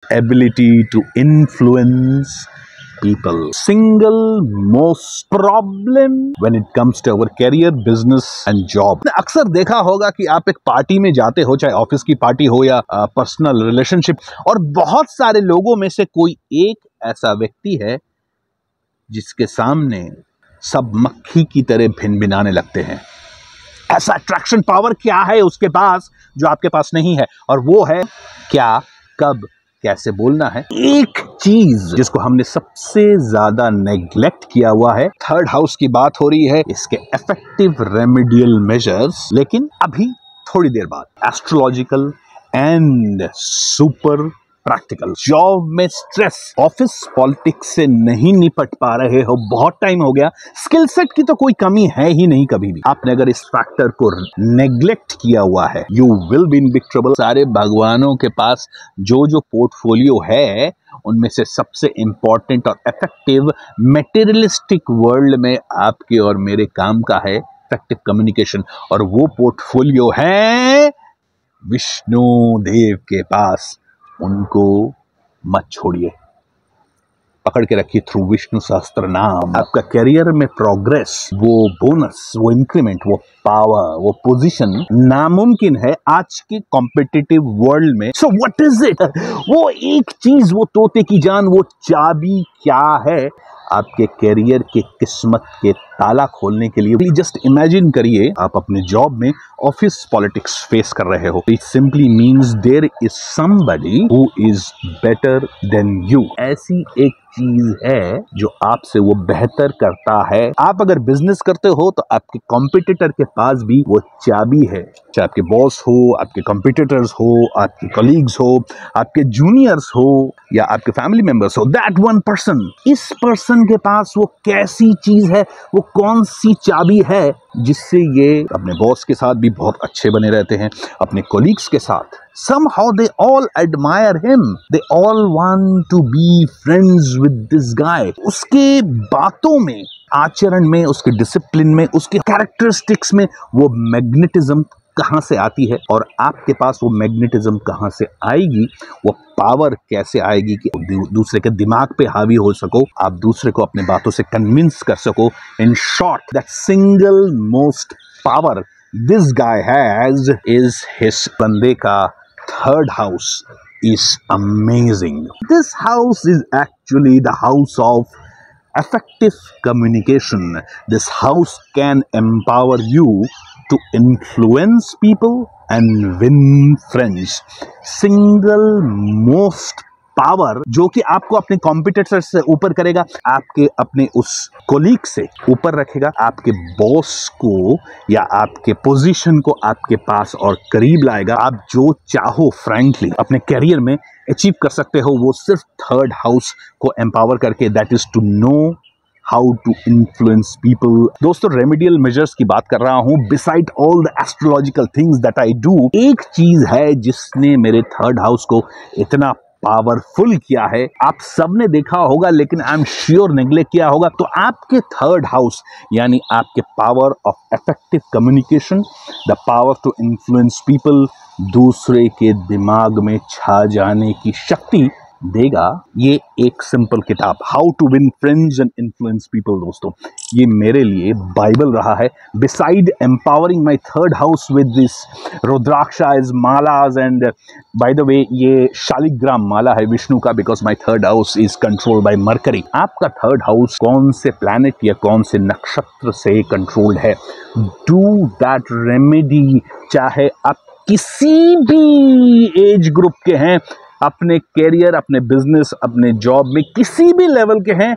ability to influence people. Single most problem when it comes to our career, business and job. अक्सर देखा होगा कि आप एक पार्टी में जाते हो, चाहे ऑफिस की पार्टी हो या पर्सनल रिलेशनशिप, और बहुत सारे लोगों में से कोई एक ऐसा व्यक्ति है जिसके सामने सब मक्खी की तरह भिनभिनाने लगते हैं। ऐसा अट्रैक्शन पावर क्या है उसके पास जो आपके पास नहीं है, और वो है क्या, कब, कैसे बोलना है। एक चीज जिसको हमने सबसे ज्यादा नेग्लेक्ट किया हुआ है, थर्ड हाउस की बात हो रही है, इसके इफेक्टिव रेमेडियल मेजर्स, लेकिन अभी थोड़ी देर बाद astrological and super practical. Job में स्ट्रेस, ऑफिस पॉलिटिक्स से नहीं निपट पा रहे हो, बहुत टाइम हो गया, स्किल सेट की तो कोई कमी है ही नहीं कभी भी। आपने अगर इस फैक्टर को नेग्लेक्ट किया हुआ है, you will be in big trouble. सारे भगवानों के पास जो जो पोर्टफोलियो है, उनमें से सबसे इंपॉर्टेंट और इफेक्टिव मटेरियलिस्टिक वर्ल्ड में आपके और मेरे काम का है इफेक्टिव कम्युनिकेशन, और वो पोर्टफोलियो है विष्णु देव के पास। उनको मत छोड़िए, पकड़ के रखिए थ्रू विष्णु सहस्त्र नाम। आपका करियर में प्रोग्रेस, वो बोनस, वो इंक्रीमेंट, वो पावर, वो पोजीशन नामुमकिन है आज के कॉम्पिटिटिव वर्ल्ड में। So what is it? वो एक चीज, वो तोते की जान, वो चाबी क्या है आपके करियर के किस्मत के ताला खोलने के लिए? जस्ट इमेजिन करिए, आप अपने जॉब में ऑफिस पॉलिटिक्स फेस कर रहे हो। It simply means there is somebody who is better than you. ऐसी एक चीज है जो आपसे वो बेहतर करता है। आप अगर बिजनेस करते हो तो आपके कॉम्पिटिटर के पास भी वो चाबी है, चाहे आपके बॉस हो, आपके कॉम्पिटिटर्स हो, आपके कलीग्स हो, आपके जूनियर्स हो या आपके फैमिली मेंबर्स हो। दैट वन पर्सन, इस पर्सन के पास वो कैसी चीज है, वो कौन सी चाबी है जिससे ये अपने बॉस के साथ भी बहुत अच्छे बने रहते हैं, अपने कोलीग्स के साथ। Somehow they all admire him. They all want to be friends with this guy. उसके बातों में, आचरण में, उसके डिसिप्लिन में, उसके कैरेक्टरिस्टिक्स में वो मैग्नेटिज्म कहाँ से आती है, और आपके पास वो मैग्नेटिज्म कहाँ से आएगी, वो पावर कैसे आएगी कि दूसरे के दिमाग पे हावी हो सको, आप दूसरे को अपने बातों से कन्विंस कर सको। In short, that single most power this guy has is his बंदे का third house is amazing. This house is actually the house of effective communication. This house can empower you to influence people and win friends. Single most power जो कि आपको अपने competitor से ऊपर करेगा, आपके अपने उस कोलीग से ऊपर रखेगा, आपके बॉस को या आपके पोजीशन को आपके पास और करीब लाएगा। आप जो चाहो फ्रैंकली अपने करियर में अचीव कर सकते हो, वो सिर्फ थर्ड हाउस को एम्पावर करके। That is to know how to influence people. दोस्तों, रेमेडियल मेजर्स की बात कर रहा हूं। Beside all the astrological things that I do, एक चीज है जिसने मेरे थर्ड हाउस को इतना पावरफुल किया है, आप सबने देखा होगा लेकिन आई एम श्योर नेग्लेक्ट किया होगा। तो आपके थर्ड हाउस यानी आपके power of effective communication, the power to influence people, दूसरे के दिमाग में छा जाने की शक्ति देगा ये एक सिंपल किताब, how to win friends and influence people. दोस्तों, ये मेरे लिए बाइबल रहा है। Beside empowering my third house with this rudrakshas, malas, and by the way ये शालिग्राम माला है विष्णु का, because my third house is controlled by Mercury. आपका थर्ड हाउस कौन से प्लैनेट या कौन से नक्षत्र से कंट्रोल्ड है? डू दैट रेमेडी, चाहे आप किसी भी एज ग्रुप के हैं, अपने कैरियर, अपने बिजनेस, अपने जॉब में किसी भी लेवल के हैं,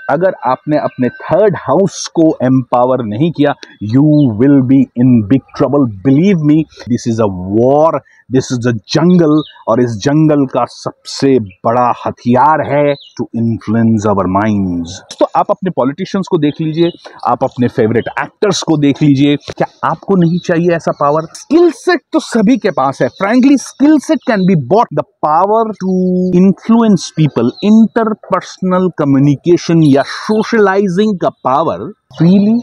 अगर आपने अपने थर्ड हाउस को एम्पावर नहीं किया, you will be in big trouble. Believe me, this is a war, this is a jungle, और इस जंगल का सबसे बड़ा हथियार है टू इन्फ्लुएंस आवर माइंड्स। तो आप अपने पॉलिटिशियंस को देख लीजिए, आप अपने फेवरेट एक्टर्स को देख लीजिए, क्या आपको नहीं चाहिए ऐसा पावर? स्किल सेट तो सभी के पास है, frankly skill set can be bought. The power to influence people, interpersonal communication या सोशलाइजिंग का पावर फ्रीली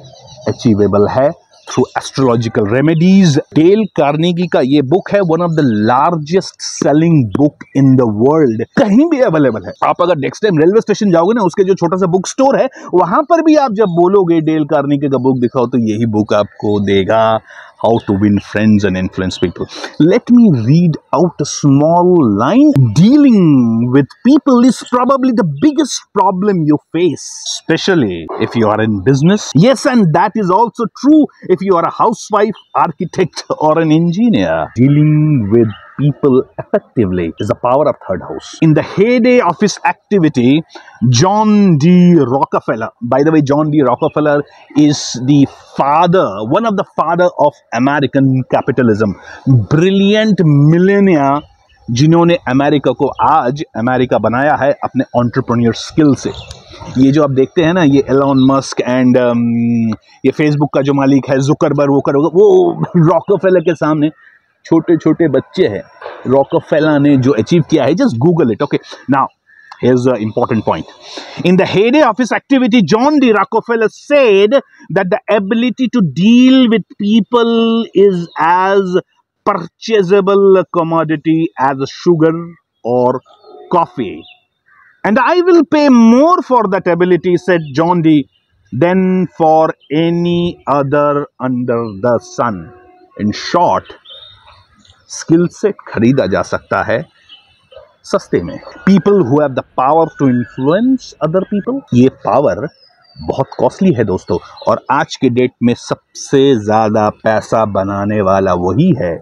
अचीवेबल है through astrological remedies. Dale Carnegie का ये बुक है one of the largest selling book in the world, कहीं भी available है। आप अगर नेक्स्ट टाइम रेलवे स्टेशन जाओगे ना, उसके जो छोटा सा बुक स्टोर है वहां पर भी आप जब बोलोगे डेल कार्नेगी का बुक दिखाओ तो यही बुक आपको देगा, how to win friends and influence people. Let me read out a small line. Dealing with people is probably the biggest problem you face, especially if you are in business. Yes, and that is also true if you are a housewife, architect, or an engineer. Dealing with people effectively is the power of third house. In the heyday of his activity, John D. Rockefeller, by the way, John D. Rockefeller is the father, one of the father of American capitalism. Brilliant millionaire जिन्होंने America को आज America बनाया है अपने entrepreneur skill से। ये जो आप देखते हैं ना, ये एलोन मस्क एंड ये फेसबुक का जो मालिक है जुकरबर्ग, वो रॉकफेलर के सामने छोटे छोटे बच्चे हैं। रॉकफेलर ने जो अचीव किया है, just Google it. Okay, now here's the important point. In the heyday of his activity, John D. Rockefeller said that the ability to deal with people is as purchasable commodity as sugar or coffee, and I will pay more for that ability, said John D, than for any other under the sun. In short, skill set खरीदा जा सकता है सस्ते में। People who have the power to influence other people, ये power बहुत costly है दोस्तों, और आज के डेट में सबसे ज्यादा पैसा बनाने वाला वही है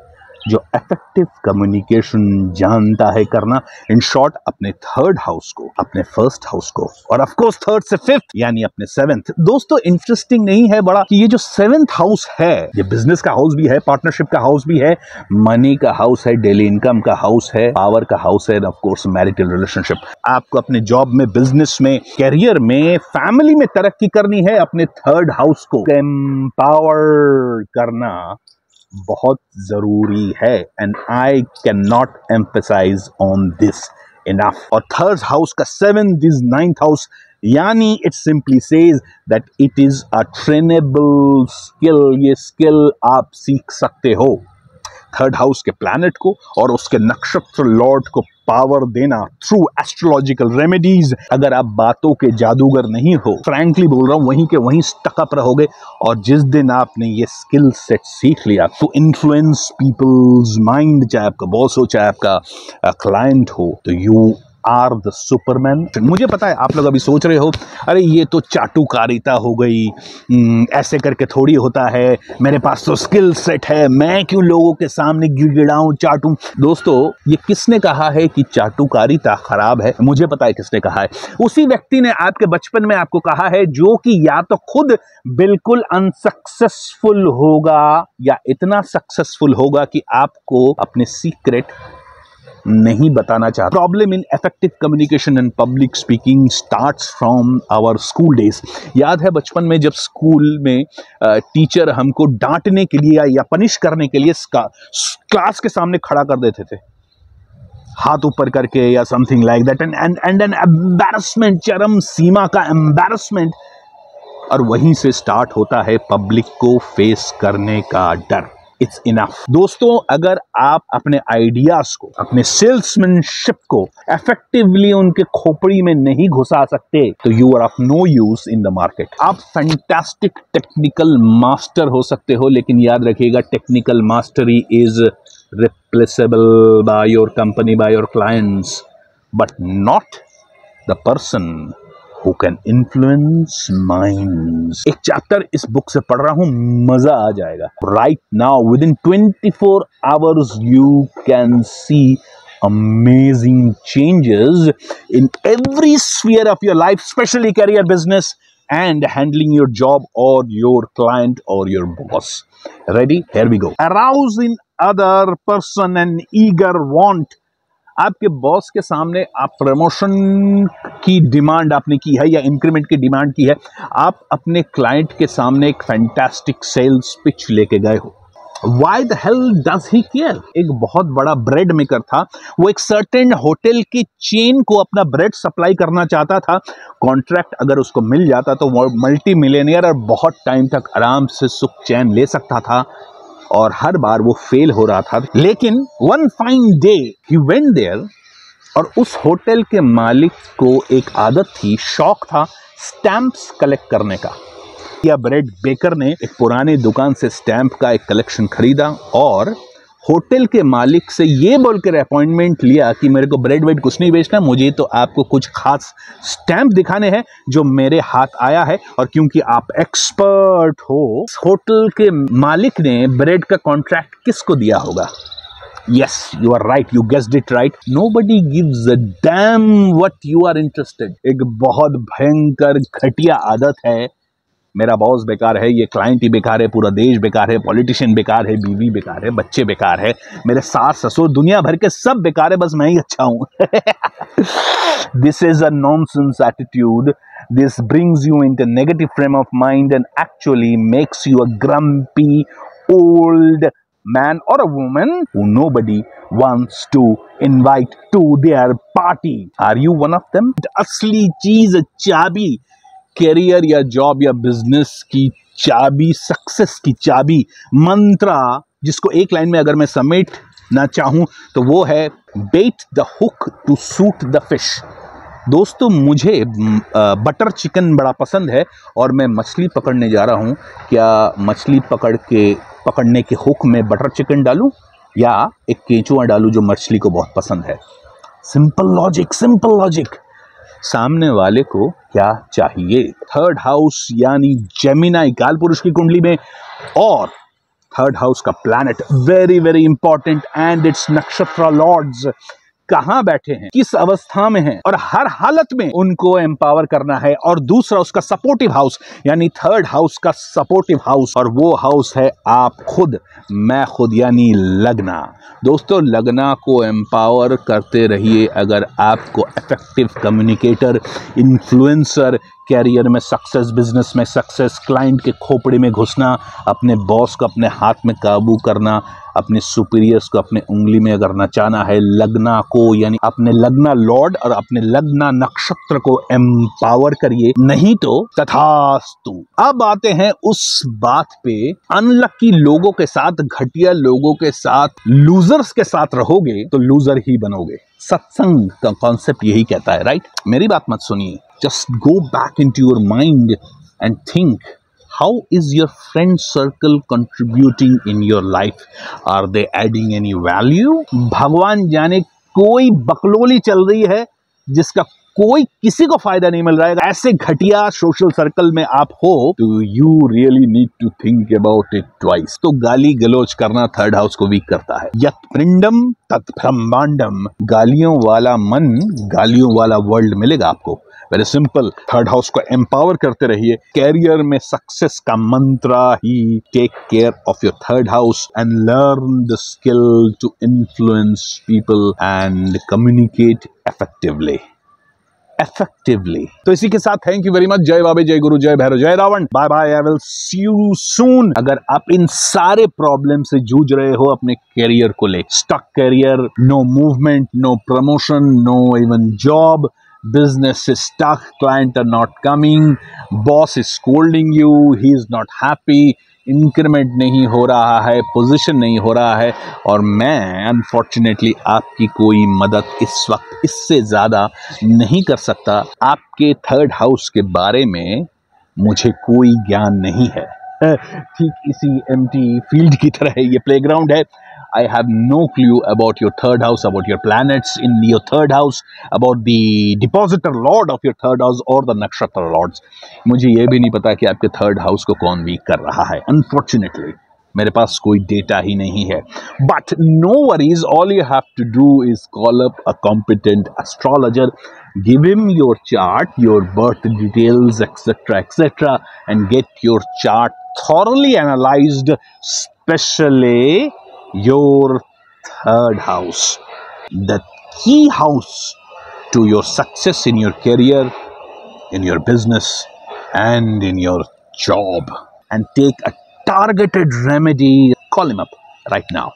जो इफेक्टिव कम्युनिकेशन जानता है करना। इन शॉर्ट, अपने थर्ड हाउस को, अपने फर्स्ट हाउस को, और ऑफ कोर्स थर्ड से फिफ्थ यानी अपने सेवेंथ। दोस्तों, इंटरेस्टिंग नहीं है बड़ा कि ये जो सेवेंथ हाउस है, ये बिजनेस का हाउस भी है, पार्टनरशिप का हाउस भी है, मनी का हाउस है, डेली इनकम का हाउस है, पावर का हाउस है, ऑफ कोर्स मैरिटल रिलेशनशिप। आपको अपने जॉब में, बिजनेस में, कैरियर में, फैमिली में तरक्की करनी है, अपने थर्ड हाउस को एम्पावर करना बहुत जरूरी है, and I can not emphasise on this enough. और थर्ड हाउस का सेवेंथ इज नाइन्थ हाउस, यानी it simply says that it is a trainable skill. ये स्किल आप सीख सकते हो। थर्ड हाउस के प्लैनेट को और उसके नक्षत्र लॉर्ड को पावर देना थ्रू एस्ट्रोलॉजिकल रेमेडीज। अगर आप बातों के जादूगर नहीं हो, फ्रैंकली बोल रहा हूं, वहीं के वहीं स्टक अप रहोगे, और जिस दिन आपने ये स्किल सेट सीख लिया तो इन्फ्लुएंस पीपल्स माइंड, चाहे आपका बॉस हो, चाहे आपका क्लाइंट हो, तो यू आर द सुपरमैन। मुझे पता है आप लोग अभी सोच रहे हो, अरे ये तो चाटुकारिता हो गई, ऐसे करके थोड़ी होता है, मेरे पास तो स्किल सेट है, मैं क्यों लोगों के सामने गिड़गिड़ाऊं, चाटूं। दोस्तों, ये किसने कहा है कि चाटुकारिता खराब है? मुझे पता है किसने कहा है। उसी व्यक्ति ने आपके बचपन में आपको कहा है, जो कि या तो खुद बिल्कुल अनसक्सेसफुल होगा या इतना सक्सेसफुल होगा कि आपको अपने सीक्रेट नहीं बताना चाहता। Problem in effective communication and public speaking starts from our school days. याद है बचपन में जब स्कूल में टीचर हमको डांटने के लिए या पनिश करने के लिए क्लास के सामने खड़ा कर देते थे, हाथ ऊपर करके या something like that, and an embarrassment, चरम सीमा का एम्बैरसमेंट, और वहीं से स्टार्ट होता है पब्लिक को फेस करने का डर। It's enough. दोस्तों, अगर आप अपने आइडियाज को, अपने सेल्समैनशिप को इफेक्टिवली उनके खोपड़ी में नहीं घुसा सकते तो you are of no use in the market. आप फैंटास्टिक टेक्निकल मास्टर हो सकते हो, लेकिन याद रखिएगा, technical mastery is replaceable by your company, by your clients, but not the person who can influence minds। एक चैप्टर इस बुक से पढ़ रहा हूं, मजा आ जाएगा। Right now, within 24 hours, you can see amazing changes in every sphere of your life, especially career, business, and handling your job or your client or your boss. Ready? Here we go. Arouse in other person an eager want। आपके boss के सामने आप promotion की demand आपने की है या increment की डिमांड की है, आप अपने क्लाइंट के सामने एक फैंटास्टिक सेल्स पिच लेके गए हो, Why the hell does he care? एक बहुत बड़ा ब्रेड मेकर था, वो एक सर्टेन होटल की चेन को अपना ब्रेड सप्लाई करना चाहता था। कॉन्ट्रैक्ट अगर उसको मिल जाता तो वो मल्टी मिलियनियर और बहुत टाइम तक आराम से सुख चैन ले सकता था, और हर बार वो फेल हो रहा था। लेकिन one fine day he went there, और उस होटल के मालिक को एक आदत थी, शौक था स्टैंप्स कलेक्ट करने का। या ब्रेड बेकर ने एक पुराने दुकान से स्टैंप का एक कलेक्शन खरीदा और होटल के मालिक से ये बोलकर अपॉइंटमेंट लिया कि मेरे को ब्रेड वेड कुछ नहीं बेचना, मुझे तो आपको कुछ खास स्टैंप दिखाने हैं जो मेरे हाथ आया है, और क्योंकि आप एक्सपर्ट हो। होटल के मालिक ने ब्रेड का कॉन्ट्रैक्ट किसको दिया होगा? Yes, you are right. You guessed it right. Nobody gives a damn what you are interested. एक बहुत भयंकर घटिया आदत है। मेरा बॉस बेकार है, ये क्लाइंट ही बेकार है, पूरा देश बेकार है, पॉलिटिशियन बेकार है, बीवी बेकार है, बच्चे बेकार है, मेरे सास ससुर दुनिया भर के सब बेकार है, बस मैं ही अच्छा हूँ। This is a nonsense attitude. This brings you into negative frame of mind and actually makes you a grumpy old man or a woman who nobody wants to invite to their party. Are you one of them? असली चीज, चाबी, career या job या business की चाबी, success की चाबी, मंत्रा, जिसको एक लाइन में अगर मैं समेटना चाहूं तो वो है bait the hook to suit the fish. दोस्तों, मुझे बटर चिकन बड़ा पसंद है और मैं मछली पकड़ने जा रहा हूं। क्या मछली पकड़ने के हुक में बटर चिकन डालूं या एक केंचुआ डालूं जो मछली को बहुत पसंद है? Simple logic, simple logic. सामने वाले को क्या चाहिए? थर्ड हाउस यानी जेमिनाई काल पुरुष की कुंडली में, और थर्ड हाउस का planet very very important, and it's नक्षत्र लॉर्ड्स कहां बैठे हैं, किस अवस्था में हैं, और हर हालत में उनको एम्पावर करना है। और दूसरा उसका सपोर्टिव हाउस यानी थर्ड हाउस का सपोर्टिव हाउस, और वो हाउस है आप खुद, मैं खुद, यानी लगना। दोस्तों, लगना को एम्पावर करते रहिए। अगर आपको इफेक्टिव कम्युनिकेटर, इन्फ्लुएंसर, कैरियर में सक्सेस, बिजनेस में सक्सेस, क्लाइंट के खोपड़े में घुसना, अपने बॉस को अपने हाथ में काबू करना, अपने सुपीरियर्स को अपने उंगली में अगर नचाना है, लगना को यानी अपने लगना लॉर्ड और अपने लगना नक्षत्र को एम्पावर करिए, नहीं तो तथास्तु। अब आते हैं उस बात पे, अनलकी लोगों के साथ, घटिया लोगों के साथ, लूजर्स के साथ रहोगे तो लूजर ही बनोगे। सत्संग का कॉन्सेप्ट यही कहता है, राइट? मेरी बात मत सुनिए, just go back into your mind and think, how is your friend circle contributing in your life? Are they adding any value? भगवान जाने कोई बकलोली चल रही है जिसका कोई किसी को फायदा नहीं मिल रहा है। ऐसे घटिया सोशल सर्कल में आप हो तो you really need to think about it twice. तो गाली गलोच करना थर्ड हाउस को वीक करता है। यत् पिंडम तत् ब्रह्मांडम, गालियों वाला मन, गालियों वाला वर्ल्ड मिलेगा आपको। वेरी सिंपल, थर्ड हाउस को एम्पावर करते रहिए। कैरियर में सक्सेस का मंत्रा ही take care of your third house and learn the skill to influence people and communicate effectively. तो इसी के साथ थैंक यू वेरी मच। जय बाबे, जय गुरु, जय भैरव, जय Ravan. Bye bye, I will see you soon. अगर आप इन सारे प्रॉब्लम से जूझ रहे हो अपने कैरियर को ले, stuck career, no movement, no promotion, no even job, business is stuck, client are not coming, boss is scolding you, he is not happy, increment नहीं हो रहा है, पोजीशन नहीं हो रहा है, और मैं अनफॉर्चुनेटली आपकी कोई मदद इस वक्त इससे ज़्यादा नहीं कर सकता। आपके थर्ड हाउस के बारे में मुझे कोई ज्ञान नहीं है। ठीक इसी एम्प्टी फील्ड की तरह ये प्लेग्राउंड है। I have no clue about your third house, about your planets in your third house, about the depositor lord of your third house or the nakshatra lords. मुझे ये भी नहीं पता कि आपके थर्ड हाउस को कौन वीक कर रहा है। Unfortunately, मेरे पास कोई डेटा ही नहीं है। But no worries, all you have to do is call up a competent astrologer, give him your chart, your birth details, etc., and get your chart thoroughly analyzed, especially your third house, the key house to your success in your career, in your business, and in your job. And take a targeted remedy Call him up right now.